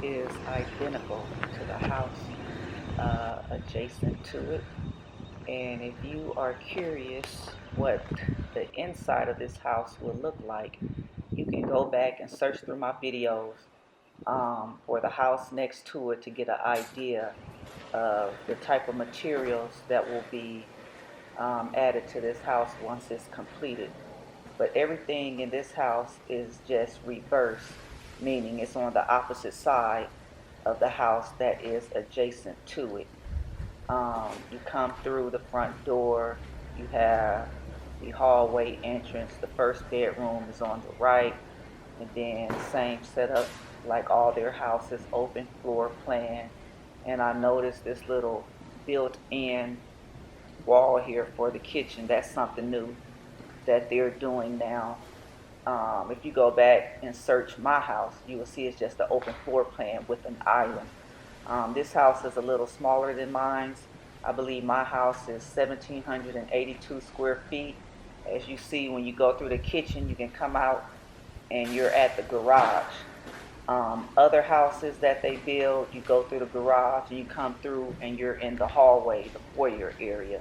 is identical to the house adjacent to it. And if you are curious what the inside of this house will look like, you can go back and search through my videos for the house next to it to get an idea of the type of materials that will be added to this house once it's completed. But everything in this house is just reverse, meaning it's on the opposite side of the house that is adjacent to it. You come through the front door, you have the hallway entrance. The first bedroom is on the right, and then same setup like all their houses, open floor plan. And I noticed this little built-in wall here for the kitchen. That's something new that they're doing now. If you go back and search my house, you will see it's just an open floor plan with an island. This house is a little smaller than mine's. I believe my house is 1,782 square feet. As you see, when you go through the kitchen, you can come out and you're at the garage. Other houses that they build, you go through the garage and you come through and you're in the hallway, the foyer area.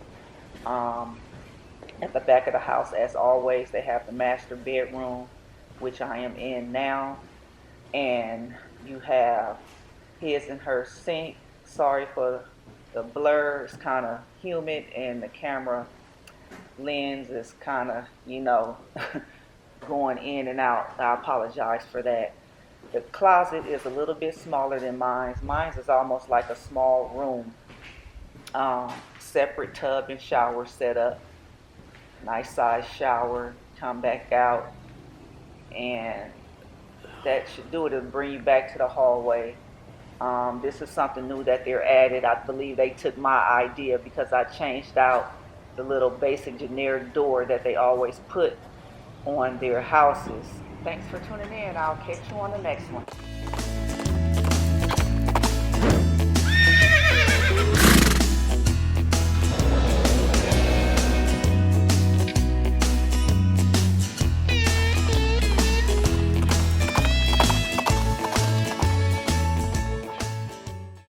At the back of the house, as always, they have the master bedroom, which I am in now. And you have his and her sink. Sorry for the blur, it's kind of humid and the camera lens is kind of, going in and out. I apologize for that. The closet is a little bit smaller than mine's. Mine's is almost like a small room. Separate tub and shower set up. Nice size shower. Come back out. And that should do it. It'll bring you back to the hallway. This is something new that they're added. I believe they took my idea because I changed out the little basic generic door that they always put on their houses. Thanks for tuning in. I'll catch you on the next one.